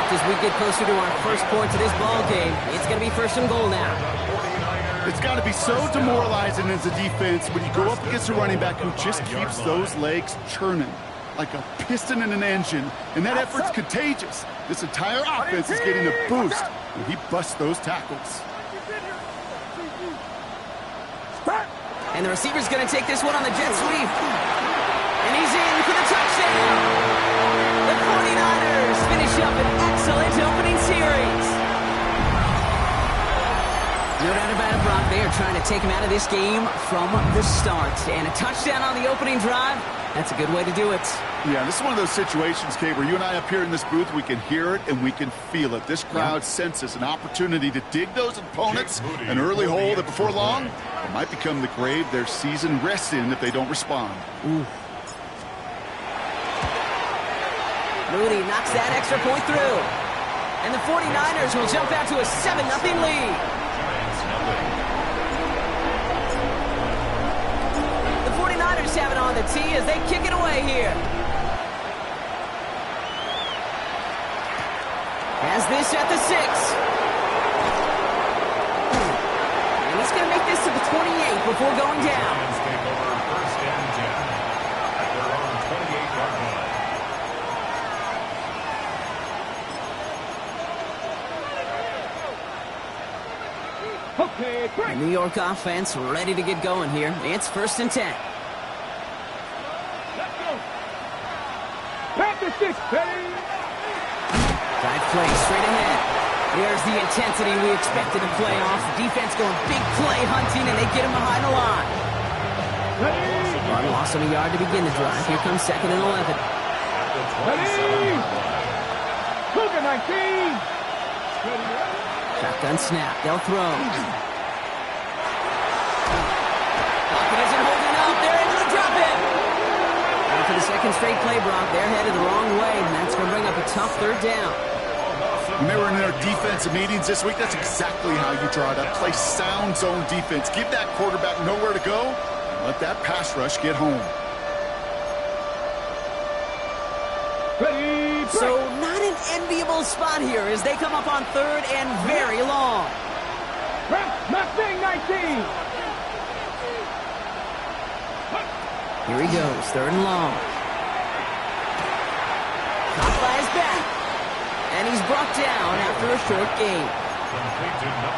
Just as we get closer to our first points of this ball game, it's going to be first and goal now. It's got to be so demoralizing as a defense when you go up against a running back who just keeps those legs churning like a piston in an engine, and that effort's contagious. This entire offense is getting a boost when he busts those tackles. And the receiver's going to take this one on the jet sweep. And he's in for the touchdown. The 49ers finish up an excellent opening series. No doubt about it, Brock. They are trying to take him out of this game from the start. And a touchdown on the opening drive, that's a good way to do it. Yeah, this is one of those situations, Kate, where you and I up here in this booth, we can hear it and we can feel it. This crowd senses an opportunity to dig those opponents an early hole that before long it might become the grave their season rests in if they don't respond. Ooh. Moody knocks that extra point through. And the 49ers will jump out to a 7-0 lead. The 49ers have it on the tee as they kick it away here. Has this at the 6. And he's going to make this to the 28 before going down. Take over first and 10 at their own 28-yard line. The New York offense ready to get going here. It's first and 10. Let's go. Practice this, Petty. Drive play straight ahead. There's the intensity we expected in playoffs. Defense going big play hunting, and they get him behind the line. Run loss of a yard to begin the drive. Here comes second and 11. Ready. Cougar 19. Shotgun snap. They'll throw. Pocket isn't holding up. They're able to drop it. And for the second straight play, Brock, they're headed the wrong way, and that's going to bring up a tough third down. When they were in their defensive meetings this week, that's exactly how you draw it up. Play sound zone defense. Give that quarterback nowhere to go, and let that pass rush get home. Ready. So not an enviable spot here as they come up on third and very long. Mustang 19. Here he goes, third and long. Caught by his back. And he's brought down after a short gain.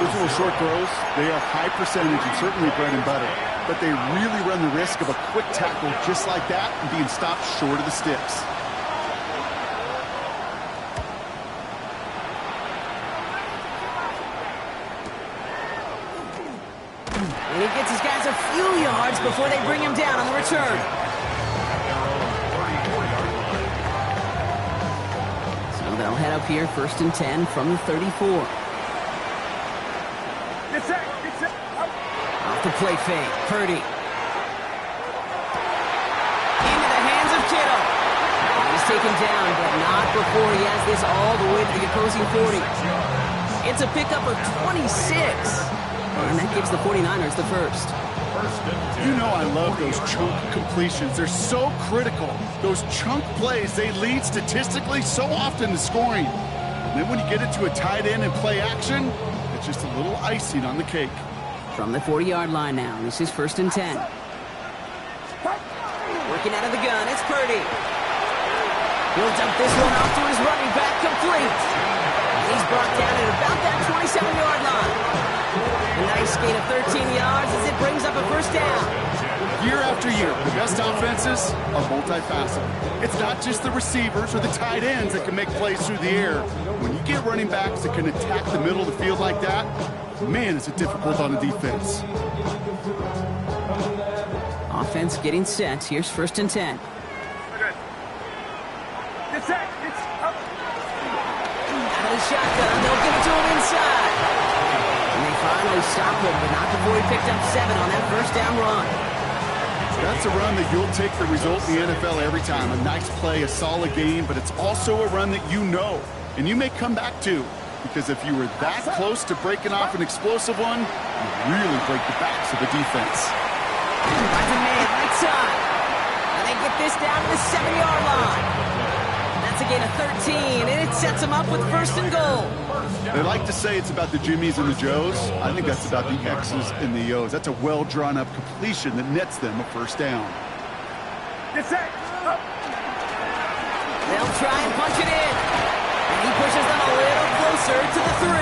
Those little short throws, they are high percentage and certainly bread and butter. But they really run the risk of a quick tackle just like that and being stopped short of the sticks. And he gets his guys a few yards before they bring him down on the return. So they'll head up here, first and 10 from the 34. Off the play fake, Purdy. Into the hands of Kittle. He's taken down, but not before he has this all the way to the opposing 40. It's a pickup of 26. And that gives the 49ers the first. You know I love those chunk completions. They're so critical. Those chunk plays, they lead statistically so often to scoring. And then when you get it to a tight end and play action, it's just a little icing on the cake. From the 40-yard line now, this is first and 10. Working out of the gun, it's Purdy. He'll dump this one off to his running back, complete. He's brought down at about that 27-yard line. A nice gain of 13 yards as it brings up a first down. Year after year, the best offenses are multifaceted. It's not just the receivers or the tight ends that can make plays through the air. When you get running backs that can attack the middle of the field like that, man, is it difficult on the defense. Offense getting set. Here's first and 10. It's up. Out of the shotgun, they'll give it to him inside. And they finally stop him, but not before he picked up 7 on that first down run. That's a run that you'll take the result in the NFL every time. A nice play, a solid game, but it's also a run that you know, and you may come back to. Because if you were that close to breaking off an explosive one, you really break the backs of the defense. Finds a man right side. And they get this down to the 7-yard line. That's a gain of 13 and it sets him up with first and goal. They like to say it's about the Jimmies and the Joes. I think that's about the X's and the O's. That's a well-drawn-up completion that nets them a first down. They'll try and punch it in. And he pushes them a little closer to the 3.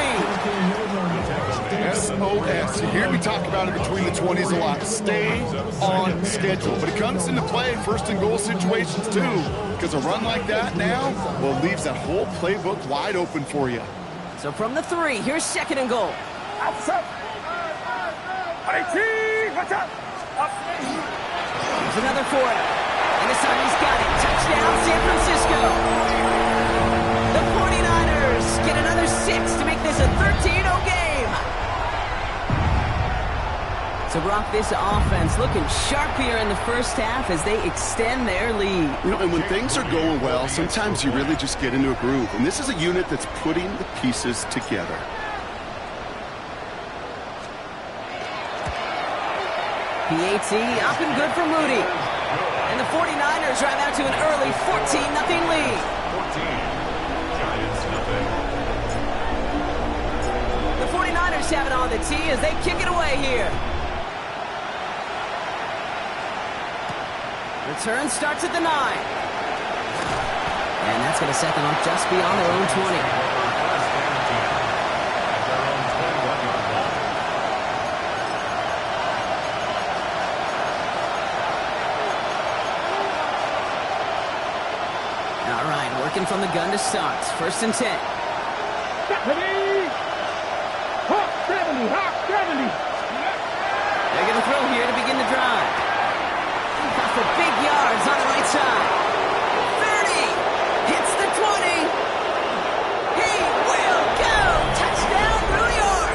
SOS. You hear me talk about it between the 20s a lot. Stay on schedule. But it comes into play first and goal situations too. Because a run like that now, well, it leaves that whole playbook wide open for you. So from the 3, here's second and goal. Here's another for him. And this time he's got it. Touchdown, San Francisco. The 49ers get another 6 to make this a 13-0 game. So, Brock, this offense looking sharp here in the first half as they extend their lead. You know, and when things are going well, sometimes you really just get into a groove. And this is a unit that's putting the pieces together. PAT up and good for Moody. And the 49ers drive out to an early 14-0 lead. 14. Giants nothing. The 49ers have it on the tee as they kick it away here. Return starts at the 9. And that's going to set them up just beyond their own 20. All right, working from the gun to start. First and 10. Hawk 70, Hawk 70. They're going to throw here to begin the drive. Got for big yards on the right side. 30. Hits the 20. He will go. Touchdown, New York.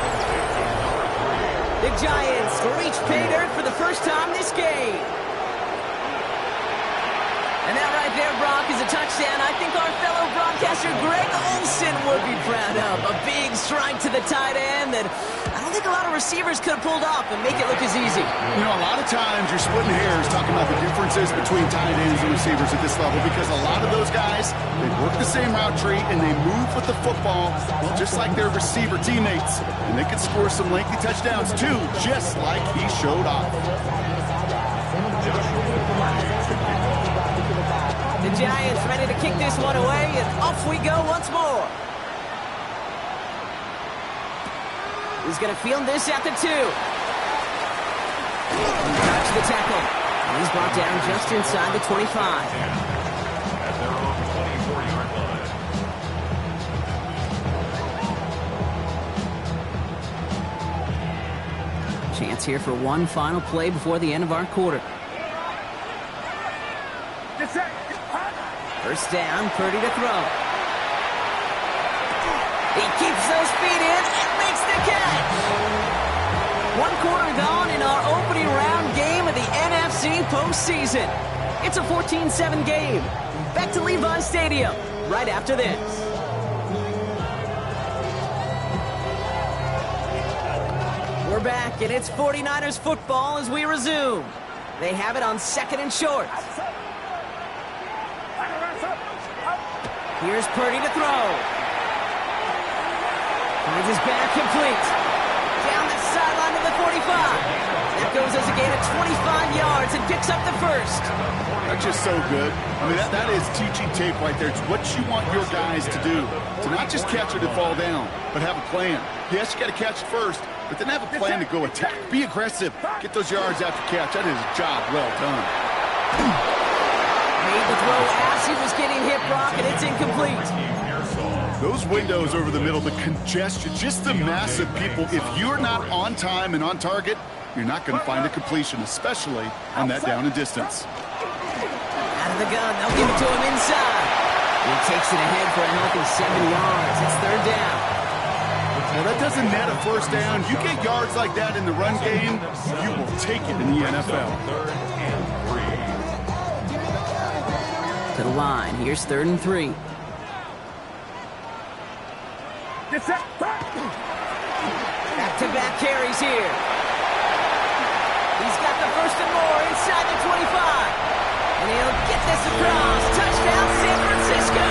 The Giants reach pay dirt for the first time this game. And that right there, Brock, is a touchdown I think our fellow broadcaster Greg Olsen would be proud of. A big strike to the tight end that I don't think a lot of receivers could have pulled off and make it look as easy. You know, a lot of times you're splitting hairs talking about the differences between tight ends and receivers at this level because a lot of those guys, they work the same route tree and they move with the football just like their receiver teammates. And they can score some lengthy touchdowns too, just like he showed off. The Giants ready to kick this one away, and off we go once more. He's going to field this at the 2. Touch the tackle. And he's brought down just inside the 25. At their own 24-yard line. Chance here for one final play before the end of our quarter. First down, Purdy to throw. He keeps those feet in and makes the catch. 1 quarter gone in our opening round game of the NFC postseason. It's a 14-7 game. Back to Levi Stadium right after this. We're back, and it's 49ers football as we resume. They have it on second and short. Here's Purdy to throw. Finds his back complete. Down the sideline to the 45. That goes as a gain of 25 yards and picks up the first. That's just so good. I mean, that is teaching tape right there. It's what you want your guys to do. To not just catch it and fall down, but have a plan. Yes, you got to catch it first, but then have a plan to go attack. Be aggressive. Get those yards after catch. That is a job well done. Made the throw as he was getting hit, Brock, and it's incomplete. Those windows over the middle, the congestion, just the mass of people. If you're not on time and on target, you're not going to find a completion, especially on that down and distance. Out of the gun, they'll give it to him inside. He takes it ahead for a healthy 7 yards. It's third down. Well, that doesn't net a first down. You get yards like that in the run game, you will take it in the NFL. To the line. Here's 3rd and 3. Back-to-back carries here. He's got the first and more inside the 25. And he'll get this across. Touchdown, San Francisco.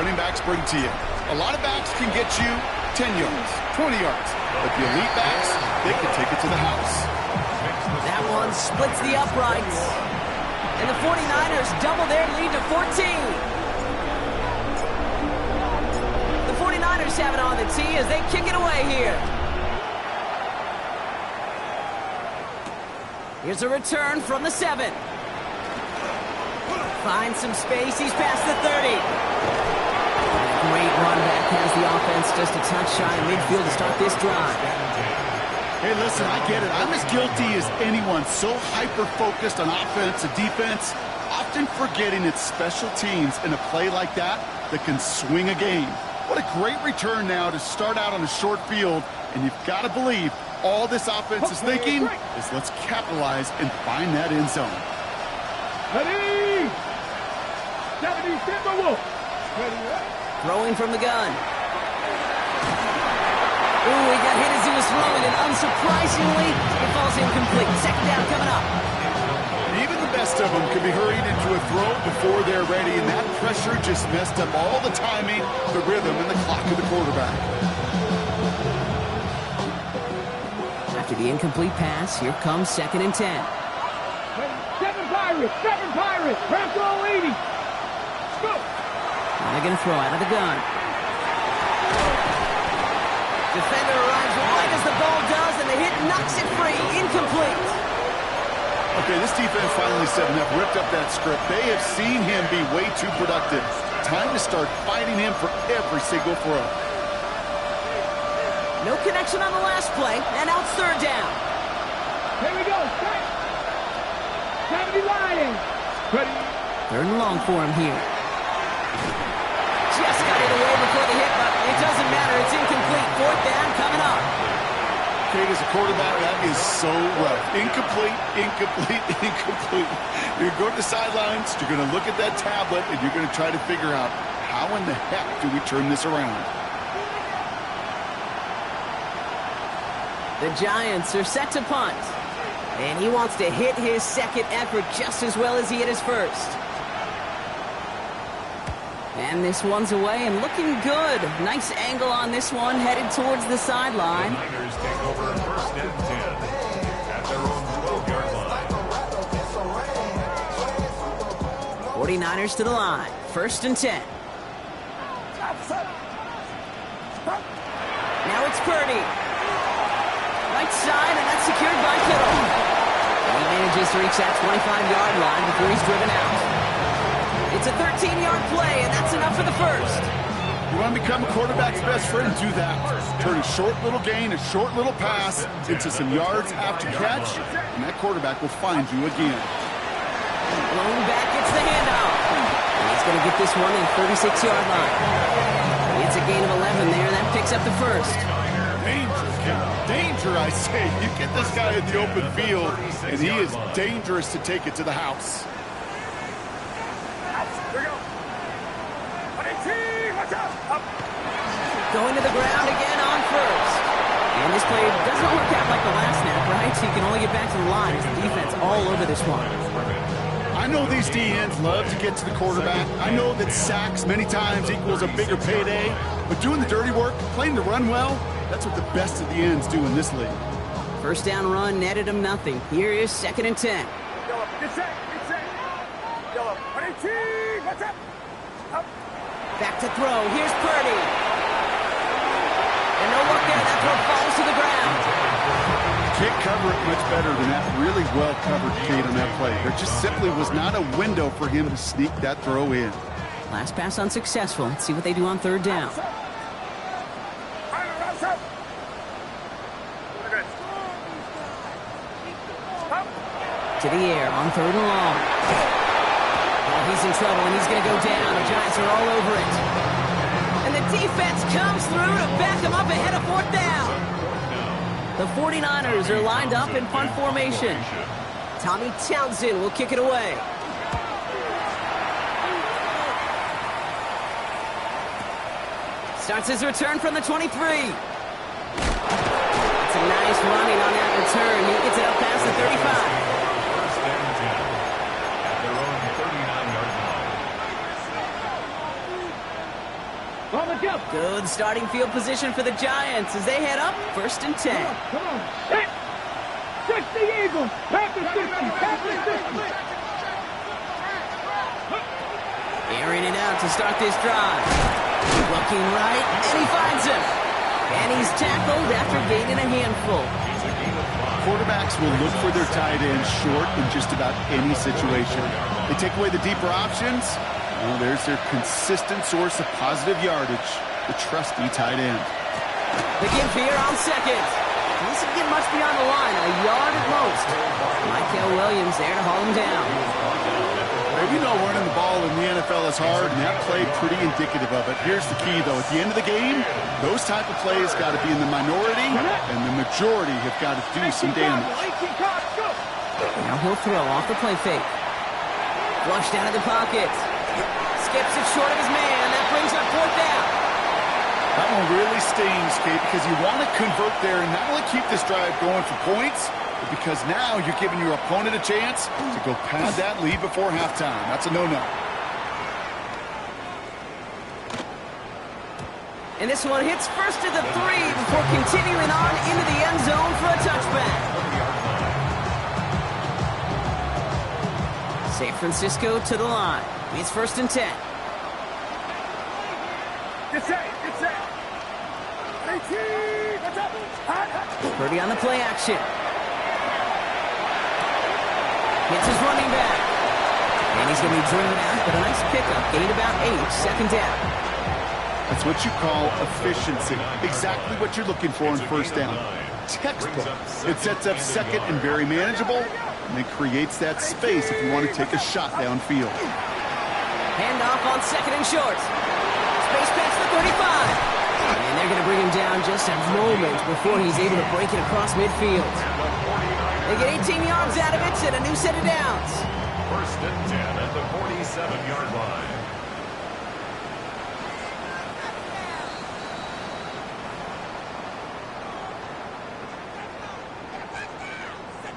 running backs bring to you. A lot of backs can get you 10 yards, 20 yards. But the elite backs, they can take it to the house. That one splits the uprights. And the 49ers double their lead to 14. The 49ers have it on the tee as they kick it away here. Here's a return from the 7. Finds some space. He's past the 30. Great run back. Has the offense just a touch shy of midfield to start this drive. Hey, listen, I get it. I'm as guilty as anyone. So hyper-focused on offense and defense, often forgetting it's special teams in a play like that can swing a game. What a great return now to start out on a short field, and you've got to believe all this offense is thinking is let's capitalize and find that end zone. Ready! 70 Timberwolves. Throwing from the gun. Ooh, he got hit as he was throwing, and unsurprisingly, it falls incomplete. Second down coming up. Even the best of them can be hurried into a throw before they're ready, and that pressure just messed up all the timing, the rhythm, and the clock of the quarterback. After the incomplete pass, here comes 2nd and 10. 7 Pirates, 7 Pirates. Ramp roll 80. Go. Now they're going to throw out of the gun. Defender arrives right as the ball does, and the hit knocks it free. Incomplete. Okay, this defense finally said enough, ripped up that script. They have seen him be way too productive. Time to start fighting him for every single throw. No connection on the last play, and now it's 3rd down. Here we go. 70 Lions. Ready. 3rd and long for him here. Just got it away before the hit, but it doesn't matter. It's incomplete. 4th down coming up. Kate, as a quarterback, that is so rough. Incomplete, incomplete, incomplete. You're going to go to the sidelines, you're going to look at that tablet, and you're going to try to figure out how in the heck do we turn this around. The Giants are set to punt. And he wants to hit his second effort just as well as he hit his first. And this one's away and looking good. Nice angle on this one, headed towards the sideline. The Niners take over 1st and 10 at their own 12-yard line. 49ers to the line. 1st and 10. Now it's Purdy. Right side, and that's secured by Kittle. And he manages to reach that 25-yard line before he's driven out. It's a 13-yard play, and that's enough for the first. You want to become a quarterback's best friend? Do that. Turn a short little gain, a short little pass into some yards after catch, and that quarterback will find you again. Lone back gets the handoff. And he's going to get this one in 36-yard line. It's a gain of 11 there, and that picks up the first. Danger, I say. You get this guy in the open field, and he is dangerous to take it to the house. Going to the ground again on 1st. And this play doesn't work out like the last snap, right? So you can only get back to the line as the defense all over this one. I know these DNs love to get to the quarterback. I know that sacks many times equals a bigger payday. But doing the dirty work, playing the run well, that's what the best of the ends do in this league. 1st down run netted him nothing. Here is 2nd and 10. Back to throw. Here's Purdy. And no look there. That throw falls to the ground. Can't cover it much better than that. Really well covered, Kate, on that play. There just simply was not a window for him to sneak that throw in. Last pass unsuccessful. Let's see what they do on 3rd down. To the air on 3rd and long. Oh, he's in trouble, and he's going to go down. The Giants are all over it. And the defense comes through to back him up ahead of 4th down. The 49ers are lined up in punt formation. Tommy Townsend will kick it away. Starts his return from the 23. It's a nice running on that return. He gets it up past the 35. 1st and 10 at their own 39-yard line. together. Good starting field position for the Giants as they head up 1st and 10. Come on. Hit. 60 Eagles. Back to 60. Back to 60. Airing it out to start this drive. Looking right, and he finds him. And he's tackled after gaining a handful. Quarterbacks will look for their tight end short in just about any situation. They take away the deeper options. Well, there's their consistent source of positive yardage, the trusty tight end. The give here on 2nd. Doesn't get much beyond the line, a yard at most. Michael Williams there to haul him down. Well, you know running the ball in the NFL is hard, and that play pretty indicative of it. Here's the key, though. At the end of the game, those type of plays got to be in the minority, and the majority have got to do some damage. Now he'll throw off the play fake. Flushed out of the pocket. Skips it short of his man. That brings up 4th down. That one really stings, Kate, because you want to convert there and not only keep this drive going for points, but because now you're giving your opponent a chance to go pad that lead before halftime. That's a no-no. And this one hits first to the 3 before continuing on into the end zone for a touchback. San Francisco to the line. It's 1st and 10. Purdy on the play action. Hits his running back. And he's going to be driven out, but a nice pickup. Gained about 8, 2nd down. That's what you call efficiency. Exactly what you're looking for on 1st down. Textbook. It sets up 2nd and very manageable, and it creates that space if you want to take a shot downfield. Handoff on 2nd and short. Space past the 35. And they're going to bring him down just a moment before he's able to break it across midfield. They get 18 yards out of it and a new set of downs. 1st and 10 at the 47-yard line.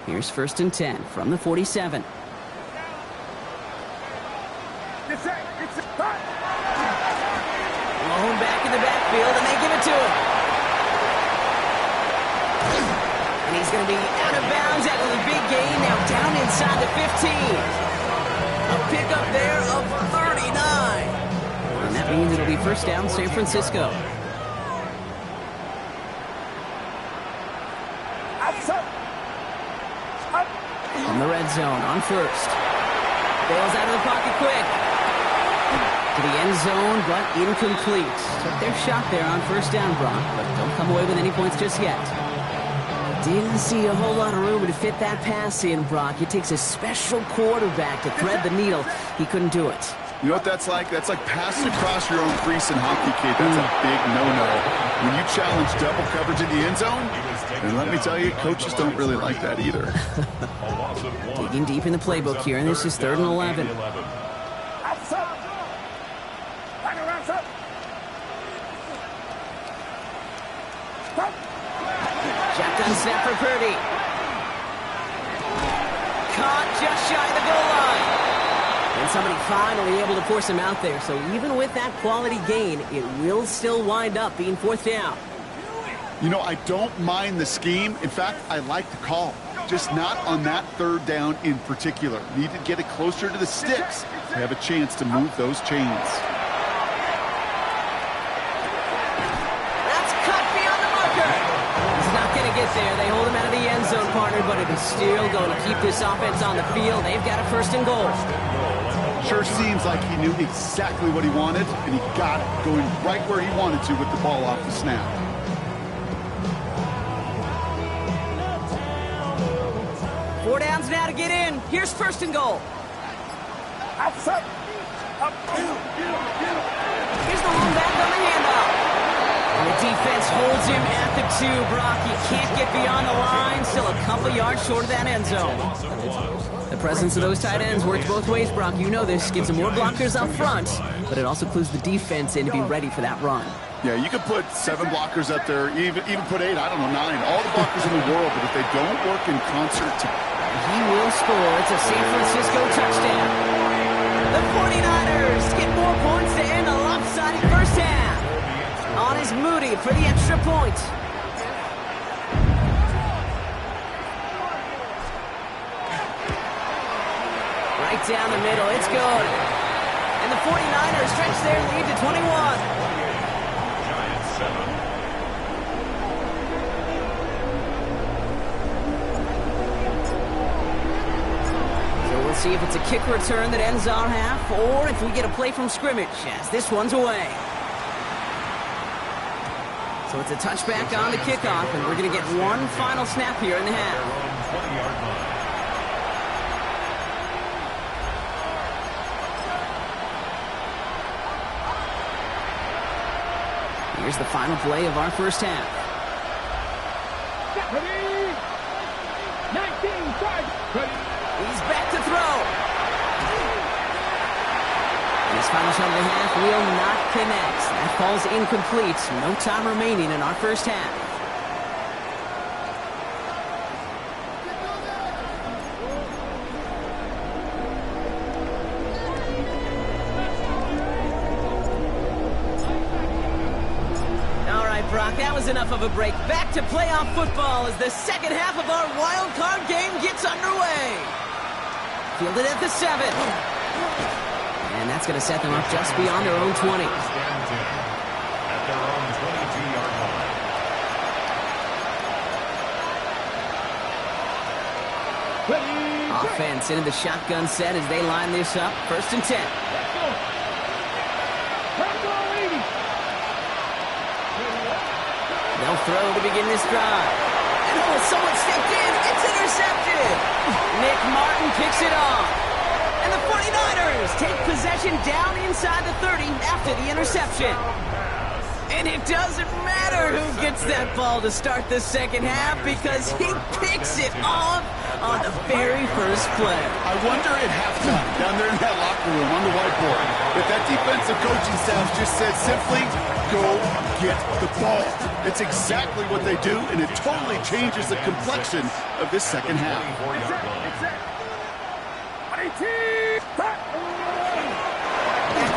Here's 1st and 10 from the 47. Blown back in the backfield, and they give it to him. And he's going to be out of bounds after the big gain, now down inside the 15. A pickup there of 39. And that means it'll be 1st down, San Francisco. From the red zone on 1st. Bails out of the pocket quick. To the end zone, but incomplete. Took their shot there on 1st down, Brock, but don't come away with any points just yet. Didn't see a whole lot of room to fit that pass in, Brock. It takes a special quarterback to thread the needle. He couldn't do it. You know what that's like? That's like passing across your own crease in hockey, Kate. That's a big no-no. When you challenge double coverage in the end zone, and let me tell you, coaches don't really like that either. Digging deep in the playbook here, and this is 3rd and 11. Shotgun snap for Purdy. Caught just shy of the goal line. And somebody finally able to force him out there. So even with that quality gain, it will still wind up being 4th down. You know, I don't mind the scheme. In fact, I like the call. Just not on that 3rd down in particular. Need to get it closer to the sticks to have a chance to move those chains. That's cut beyond the marker. He's not going to get there. They hold him out of the end zone, partner, but it is still going to keep this offense on the field. They've got a 1st and goal. Sure seems like he knew exactly what he wanted, and he got it, going right where he wanted to with the ball off the snap. Four downs now to get in. Here's 1st and goal. Here's the long back on the handoff. And the defense holds him at the 2. Brock, he can't get beyond the line. Still a couple yards short of that end zone. The presence of those tight ends works both ways, Brock. You know this. Gives them more blockers up front, but it also clues the defense in to be ready for that run. Yeah, you could put 7 blockers up there, even put 8, I don't know, 9. All the blockers in the world, but if they don't work in concert together, he will score. It's a San Francisco touchdown. The 49ers get more points to end a lopsided first half. is Moody for the extra point. Right down the middle, it's good. And the 49ers stretch their lead to 21. Giants 7. So we'll see if it's a kick return that ends our half, or if we get a play from scrimmage as this one's away. So it's a touchback on the kickoff, and we're going to get one final snap here in the half. Their own 20-yard line. Here's the final play of our first half. Ready? 19, start. Ready? He's back to throw. And his final shot of the half will not connect. That falls incomplete. No time remaining in our first half. Brock, that was enough of a break. Back to playoff football as the second half of our wild card game gets underway. Fielded at the 7. And that's going to set them up just beyond their own 20. First and 10 at their own 22-yard line. Ready? Offense into the shotgun set as they line this up. First and 10. Let's go. Franco 80. They'll throw to begin this drive. And oh, someone stepped in. It's intercepted. Nick Martin picks it off. And the 49ers take possession down inside the 30 after the interception. And it doesn't matter who gets that ball to start the second half because he picks it off on the very first play. I wonder at halftime, down there in that locker room on the whiteboard, if that defensive coaching staff just said simply, go get the ball. It's exactly what they do, and it totally changes the complexion of this second half. 24-yard line. Back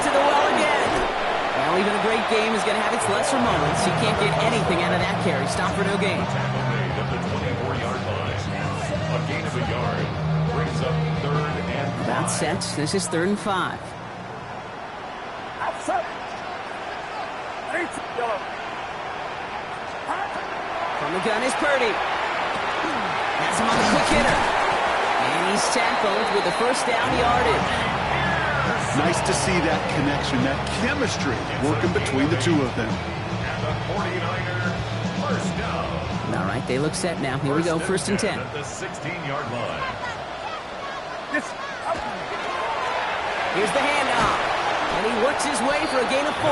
to the well again. Well, even a great game is going to have its lesser moments. You can't get anything out of that carry. Stop for no gain. Tackle made at the 24-yard line. A gain of a yard brings up 3rd and 5. About set. This is 3rd and 5. From the gun is Purdy. Has him on the quick hitter. And he's tackled with the first down yardage. Nice to see that connection, that chemistry working between the two of them. And the 49er first down. All right, they look set now. Here we go, 1st and 10. At the 16-yard line. Here's the handoff. And he works his way for a gain of 4.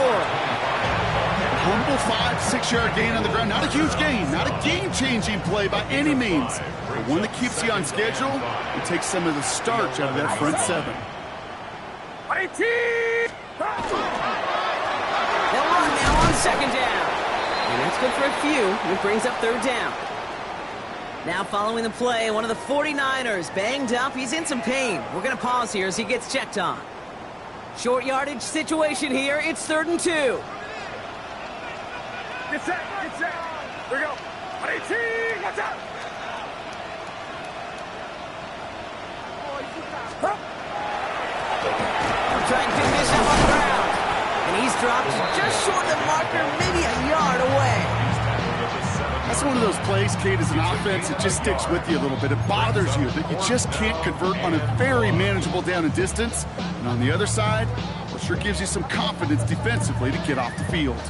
Humble 5-6 yard gain on the ground. Not a huge gain, not a game-changing play by any means, but one that keeps you on schedule and takes some of the starch out of that front 7. They'll run now on 2nd down. And that's good for a few. It brings up 3rd down. Now following the play, one of the 49ers banged up. He's in some pain. We're going to pause here as he gets checked on. Short yardage situation here. It's 3rd and 2. Get set. Here we go. Watch out. Trying to finish up on the ground. And he's dropped just short of the marker, maybe a yard away. That's one of those plays, Kate, as an offense, it just sticks with you a little bit. It bothers you that you just can't convert on a very manageable down and distance. And on the other side, well, sure gives you some confidence defensively to get off the field.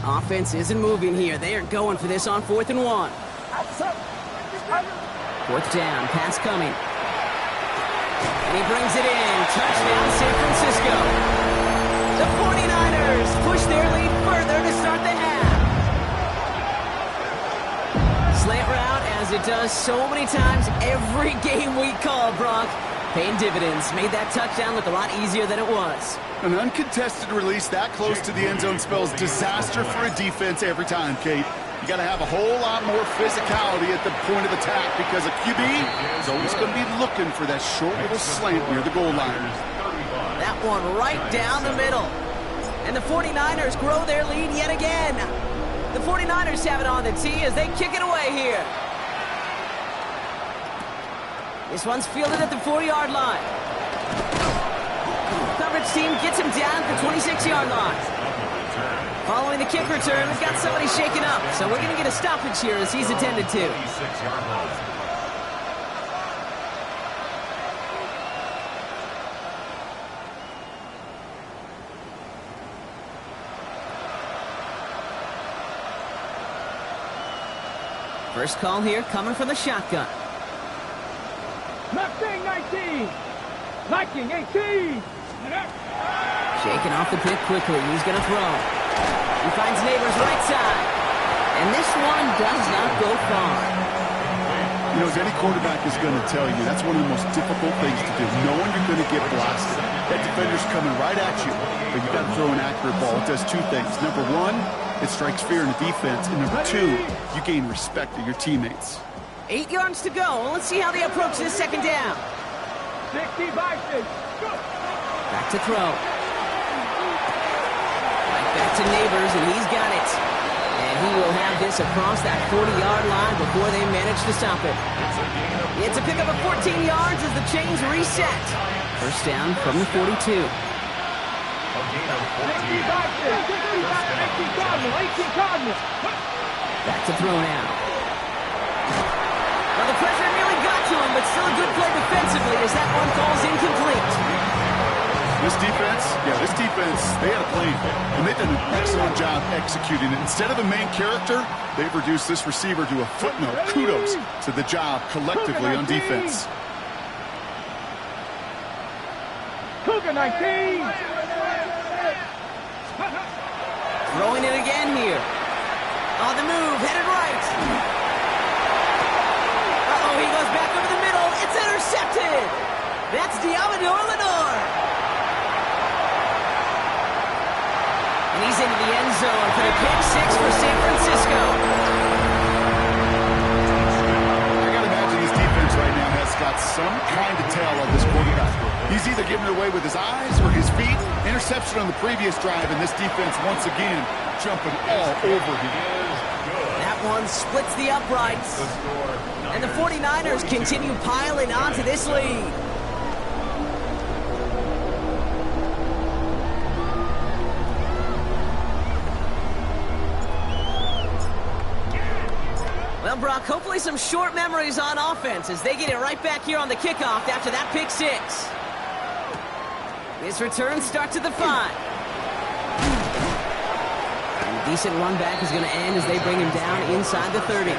Offense isn't moving here. They are going for this on 4th and 1. 4th down, pass coming. And he brings it in. Touchdown, San Francisco. The 49ers push their lead further to start the half. Slant route, as it does so many times every game we call, Brock. Paying dividends. Made that touchdown look a lot easier than it was. An uncontested release that close to the end zone spells disaster for a defense every time, Kate. You got to have a whole lot more physicality at the point of attack because a QB is always going to be looking for that short little slant near the goal line. That one right down the middle. And the 49ers grow their lead yet again. The 49ers have it on the tee as they kick it away here. This one's fielded at the 4-yard line. Coverage team gets him down at the 26-yard line. Following the kick return, we've got somebody shaken up, so we're going to get a stoppage here as he's attended to. First call here coming from the shotgun. Mustang 19. Viking 18. Shaking off the pick quickly. He's going to throw. He finds Neighbors right side. And this one does not go far. You know, as any quarterback is going to tell you, that's one of the most difficult things to do, knowing you're going to get blasted. That defender's coming right at you, but you got to throw an accurate ball. It does two things. Number one, it strikes fear in the defense. And number two, you gain respect of your teammates. 8 yards to go. Let's see how they approach this second down. 60 Vikings. Back to throw. Right back to Neighbors, and he's got it. And he will have this across that 40-yard line before they manage to stop it. It's a pickup of 14 yards as the chains reset. First down from the 42. 60 Vikings. 18 Cardinals. 18 Cardinals. Back to throw now. Well, the pressure nearly got to him, but still a good play defensively as that one falls incomplete. This defense, they had a plan, and they've done an excellent job executing it. Instead of a main character, they've reduced this receiver to a footnote. Kudos to the job collectively on defense. Cougar 19. Throwing it again here. On the move, headed right. Uh-oh, he goes back over the middle. It's intercepted. That's Diamador Lenore. And he's into the end zone for the pick six for San Francisco. I got to imagine this defense right now has got some kind of tell on this quarterback. He's either giving it away with his eyes or his feet. Interception on the previous drive, and this defense once again jumping all over him. That one splits the uprights. And the 49ers continue piling onto this lead. Well, Brock, hopefully some short memories on offense as they get it right back here on the kickoff after that pick six. This return starts at the 5. And a decent run back is going to end as they bring him down inside the 30.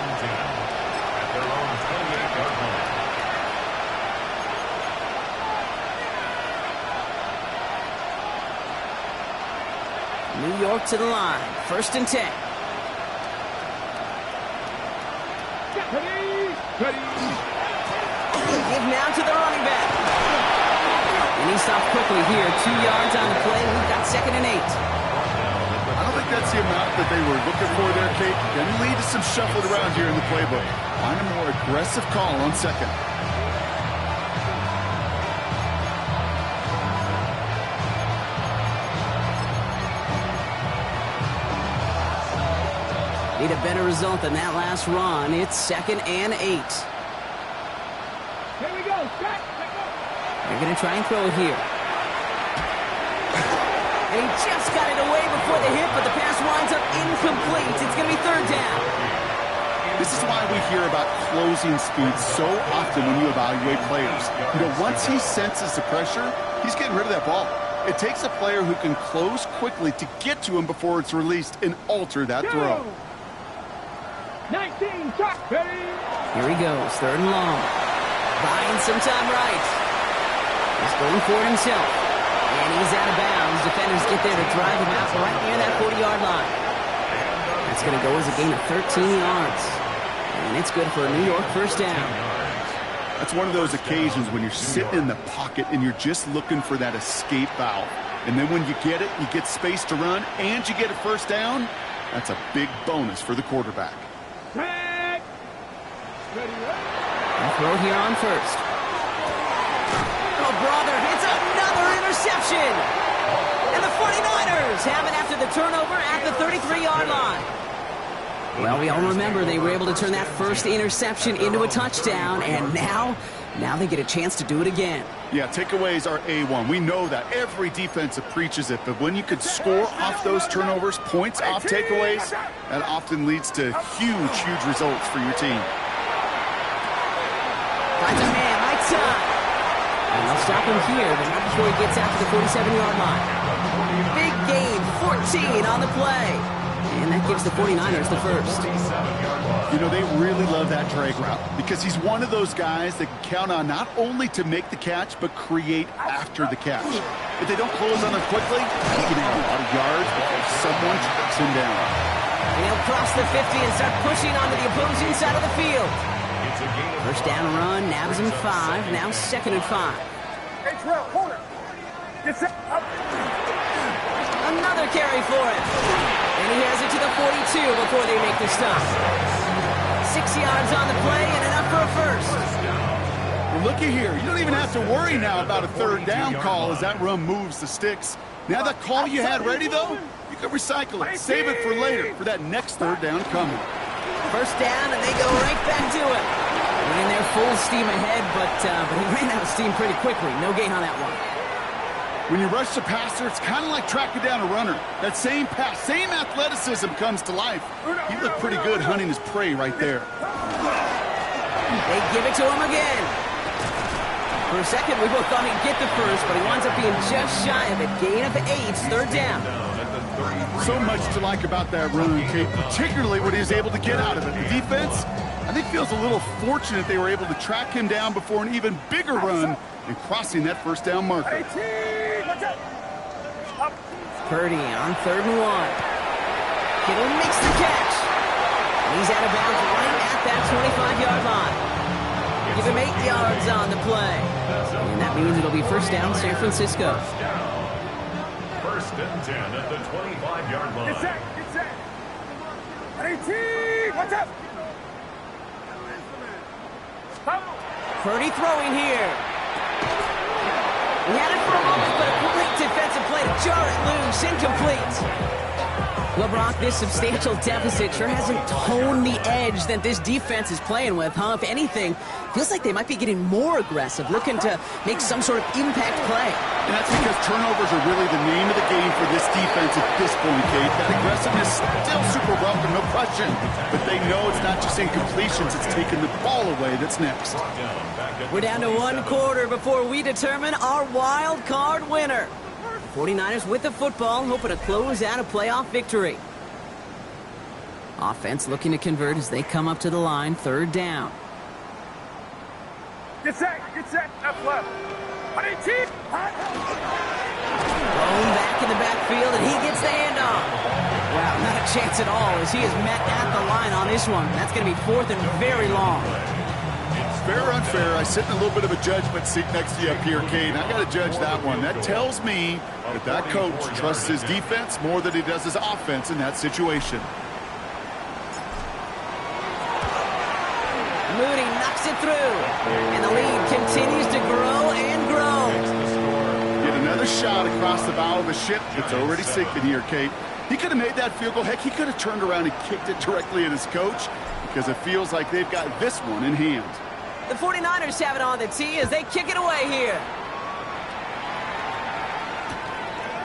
New York to the line. 1st and 10. Give now to the running back. And he stops quickly here. 2 yards on the play. We've got 2nd and 8. I don't think that's the amount that they were looking for there, Kate. Going to lead to some shuffled around here in the playbook. Find a more aggressive call on 2nd. Need a better result than that last run. It's 2nd and 8. Here we go. They're going to try and throw it here. And he just got it away before the hit, but the pass winds up incomplete. It's going to be 3rd down. This is why we hear about closing speed so often when you evaluate players. You know, once he senses the pressure, he's getting rid of that ball. It takes a player who can close quickly to get to him before it's released and alter that throw. 19, shot, ready. Here he goes, 3rd and long. Buying some time right. He's going for it himself. And he's out of bounds. Defenders get there to drive him out right near that 40-yard line. That's going to go as a gain of 13 yards. And it's good for a New York 1st down. That's one of those occasions when you're sitting in the pocket and you're just looking for that escape valve. And then when you get it, you get space to run, and you get a 1st down. That's a big bonus for the quarterback. Ready. And throw here on 1st. Oh, brother, it's another interception. And the 49ers have it after the turnover at the 33-yard line. Well, we all remember they were able to turn that first interception into a touchdown, and now they get a chance to do it again. Yeah, takeaways are A1. We know that. Every defensive preaches it, but when you could score off those turnovers, points off takeaways, that often leads to huge, huge results for your team. Finds a man, right side. And they'll stop him here, but not before he gets out to the 47-yard line. Big gain, 14 on the play. And that gives the 49ers the first. You know, they really love that drag route because he's one of those guys that can count on not only to make the catch, but create after the catch. If they don't close on him quickly, he can have a lot of yards before someone tracks him down. And he'll cross the 50 and start pushing onto the opposing side of the field. First down run, nabs him 5, now 2nd and 5. Another carry for him. And he has it to the 42 before they make the stop. 6 yards on the play and enough for a first. Well, looky here. You don't even have to worry now about a third down call as that run moves the sticks. Now that call you had ready, though, you can recycle it. Save it for later for that next third down coming. First down, and they go right back to it. Went in there full steam ahead, but he ran out of steam pretty quickly. No gain on that one. When you rush the passer, it's kind of like tracking down a runner. That same pass, same athleticism comes to life. He looked pretty good hunting his prey right there. They give it to him again. For a second, we both thought he'd get the first, but he winds up being just shy of it. Gain of 8, third down. So much to like about that run, Kate, particularly what he was able to get out of it. The defense, I think, feels a little fortunate they were able to track him down before an even bigger run and crossing that first down marker. Purdy on 3rd and 1. Kittle makes the catch. And he's out of bounds right at that 25-yard line. Give him 8 yards on the play. And that means it'll be first down San Francisco. First and 10 at the 25-yard line. Get set. 18. Watch out. Purdy throwing here. He had it for a moment, but a great defensive play to jar it loose, incomplete. Well, Brock, this substantial deficit sure hasn't toned the edge that this defense is playing with, huh? If anything, feels like they might be getting more aggressive, looking to make some sort of impact play. And that's because turnovers are really the name of the game for this defense at this point, Kate. That aggressiveness still super welcome, no question. But they know it's not just incompletions, it's taking the ball away that's next. We're down to 1 quarter before we determine our wild card winner. 49ers with the football, hoping to close out a playoff victory. Offense looking to convert as they come up to the line, 3rd down. Get set. Left. 18. Thrown back in the backfield, and he gets the handoff. Wow, not a chance at all as he is met at the line on this one. That's going to be 4th and very long. Fair or unfair, I sit in a little bit of a judgment seat next to you up here, Kate. I got to judge that one. That tells me that coach trusts his defense more than he does his offense in that situation. Moody knocks it through, and the lead continues to grow and grow. Get another shot across the bow of a ship that's already sinking here, Kate. He could have made that field goal. Heck, he could have turned around and kicked it directly at his coach because it feels like they've got this one in hand. The 49ers have it on the tee as they kick it away here.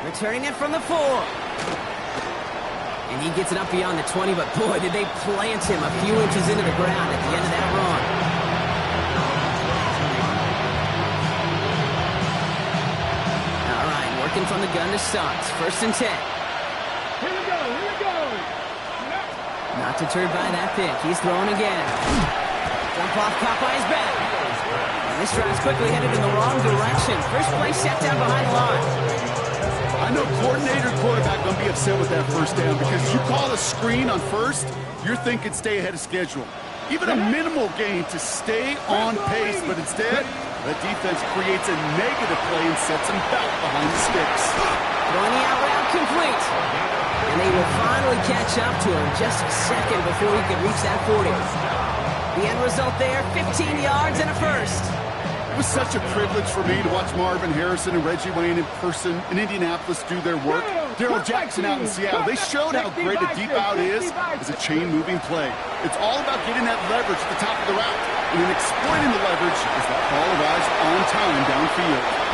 Returning it from the 4. And he gets it up beyond the 20, but boy, did they plant him a few inches into the ground at the end of that run. All right, working from the gun to start. 1st and 10. Here we go. Not deterred by that pick. He's throwing again. Jump off, caught by his back. And this drive's quickly headed in the wrong direction. First play set down behind the line. I know coordinator quarterback going to be upset with that first down because you call a screen on first, you're thinking stay ahead of schedule. Even a minimal gain to stay on pace, but instead, the defense creates a negative play and sets him back behind the sticks. Throwing the out route complete. And they will finally catch up to him just a second before he can reach that 40. The end result there, 15 yards and a first. It was such a privilege for me to watch Marvin Harrison and Reggie Wayne in person in Indianapolis do their work. Darrell Jackson out in Seattle, they showed how great a deep out is as a chain-moving play. It's all about getting that leverage at the top of the route and then exploiting the leverage as that ball arrives on time downfield.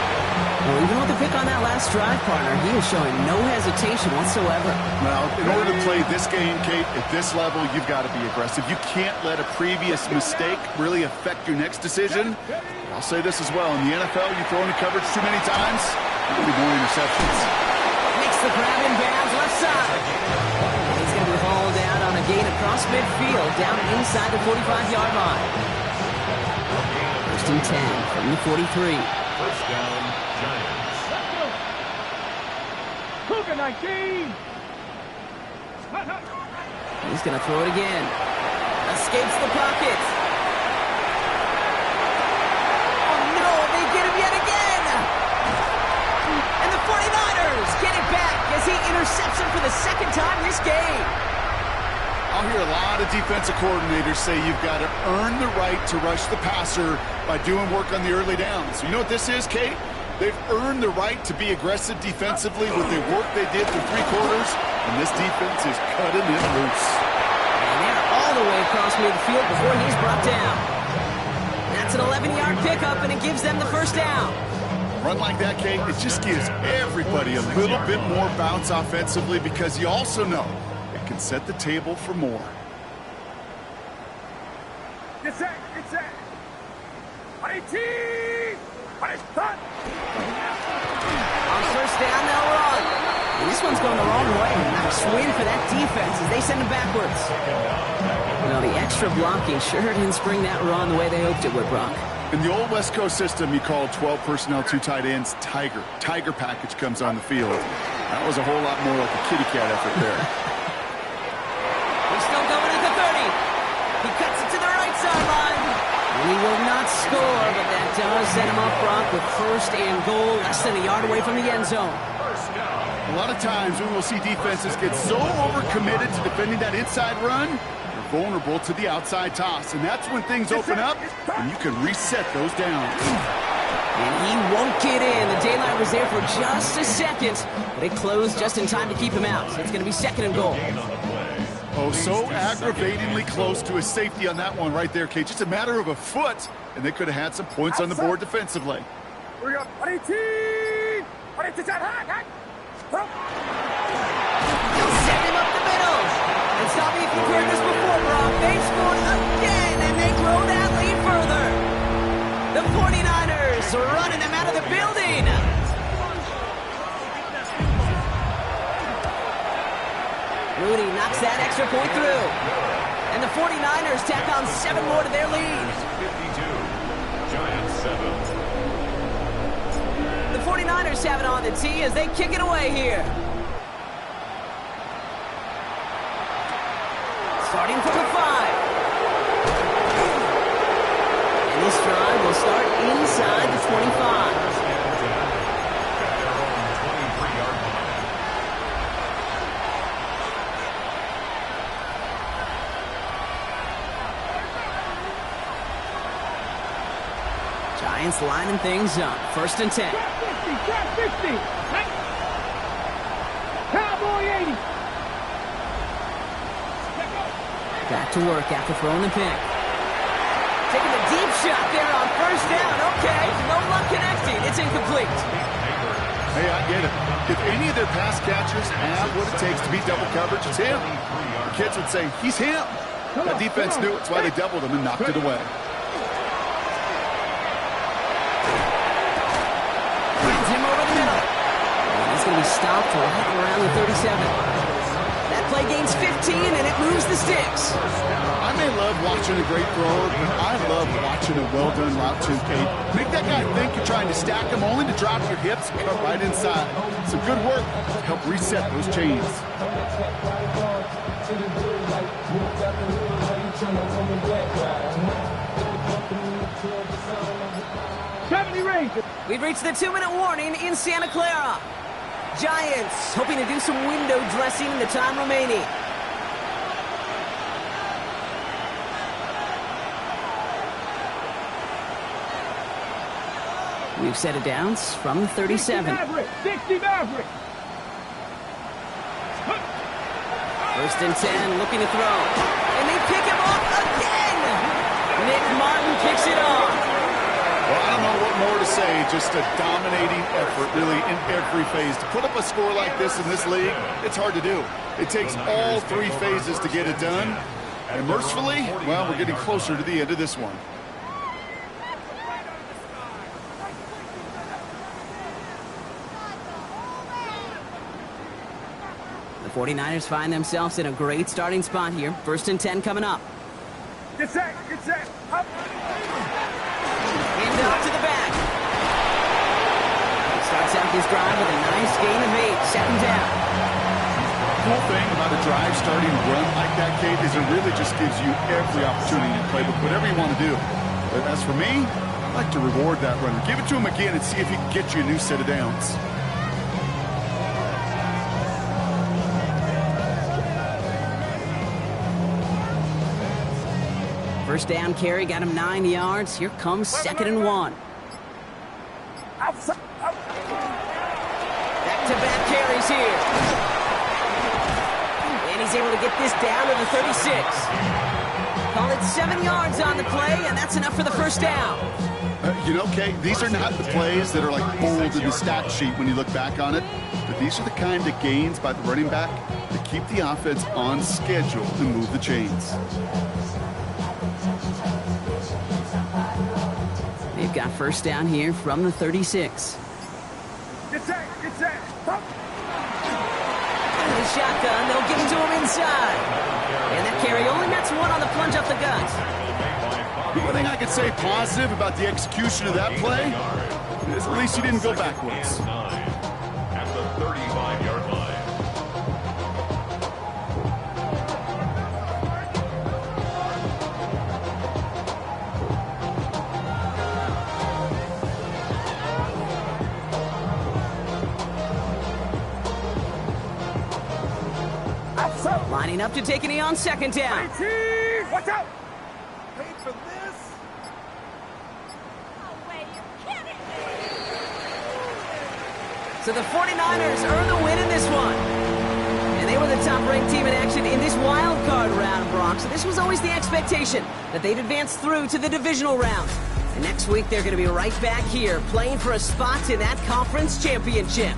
Well, even with the pick on that last drive, partner, he is showing no hesitation whatsoever. Well, in order to play this game, Kate, at this level, you've got to be aggressive. You can't let a previous mistake really affect your next decision. I'll say this as well. In the NFL, you throw into coverage too many times, there'll be more interceptions. Makes the grab in bounds left side. And he's going to be hauled down on a gain across midfield, down inside the 45-yard line. First and 10 from the 43. First down, Giants. Cougar 19. He's going to throw it again. Escapes the pocket. Oh, no, they get him yet again. And the 49ers get it back as he intercepts him for the second time this game. I'll hear a lot of defensive coordinators say you've got to earn the right to rush the passer by doing work on the early downs. You know what this is, Kate? They've earned the right to be aggressive defensively with the work they did through 3 quarters, and this defense is cutting it loose. And they're all the way across midfield before he's brought down. That's an 11-yard pickup, and it gives them the first down. Run like that, Kate, it just gives everybody a little bit more bounce offensively because you also know it can set the table for more. It's that. 18. On first down, they'll run. And this one's going the wrong way. Nice win for that defense as they send him backwards. Well, the extra blocking sure didn't spring that run the way they hoped it would, Brock. In the old West Coast system, you called 12 personnel, 2 tight ends, Tiger. Tiger package comes on the field. That was a whole lot more like a kitty cat effort there. He's still going at the 30. He cuts it to the right sideline. He will not score, but that does set him up, Brock, with first and goal, less than a yard away from the end zone. A lot of times we will see defenses get so overcommitted to defending that inside run, they're vulnerable to the outside toss. And that's when things open up, and you can reset those downs. And he won't get in. The daylight was there for just a second, but it closed just in time to keep him out. It's going to be second and goal. Oh, so aggravatingly close to a safety on that one right there, Kate. Just a matter of a foot, and they could have had some points on the board defensively. We got 18. They'll send him up the middle. And stop me if you've heard this before, Brock. They scored again, and they grow that lead further. The 49ers are running them out of the building. Mooney knocks that extra point through. And the 49ers tack on 7 more to their lead. 52. Giants 7. The 49ers have it on the tee as they kick it away here. Starting from the 5. And this drive will start inside the 25. Giants lining things up. First and 10. Trap 50. Cowboy 80. Back to work after throwing the pick. Taking a deep shot there on first down. Okay, no luck connecting. It's incomplete. Hey, I get it. If any of their pass catchers have what it takes to beat double coverage, it's him. The kids would say, he's him. That defense knew it's why they doubled him and knocked it away. Brings him over the middle. And he's going to be stopped right around the 37. That play gains 15, and it moves the sticks. I may love watching a great thrower, but I love watching a well-done route too, Kate. Make that guy think you're trying to stack him only to drop your hips and cut right inside. Some good work to help reset those chains. We've reached the 2-minute warning in Santa Clara. Giants hoping to do some window dressing in the time remaining. We've set it downs from the 37. 60 Maverick. First and 10, looking to throw. And they pick him off again! Nick Martin picks it off. Well, I don't know what more to say. Just a dominating effort, really, in every phase. To put up a score like this in this league, it's hard to do. It takes all three phases to get it done. And mercifully, well, we're getting closer to the end of this one. The 49ers find themselves in a great starting spot here. First and 10 coming up. Get set. Up. Hand off to the back. He starts out this drive with a nice gain of 8. Second down. The cool thing about a drive starting run like that, Kate, is it really just gives you every opportunity to play with whatever you want to do. But as for me, I like to reward that runner. Give it to him again and see if he can get you a new set of downs. First down carry got him 9 yards. Here comes second and 1. Back-to-back carries here. And he's able to get this down to the 36. Call it 7 yards on the play, and that's enough for the first down. You know, Kate, these are not the plays that are like bold in the stat sheet when you look back on it, but these are the kind of gains by the running back that keep the offense on schedule and move the chains. They've got first down here from the 36. Get set. Up. The shotgun, they'll give it to him inside. And that carry only nets 1 on the plunge up the gut. The one thing I could say positive about the execution of that play is at least he didn't go backwards. At the 35-yard line. Lining up to take a knee on second down. Watch out. Paid for this? No way, you're kidding me! So the 49ers earn the win in this one. And they were the top-ranked team in action in this wild card round, Brock. So this was always the expectation that they'd advance through to the divisional round. And next week, they're going to be right back here playing for a spot in that conference championship.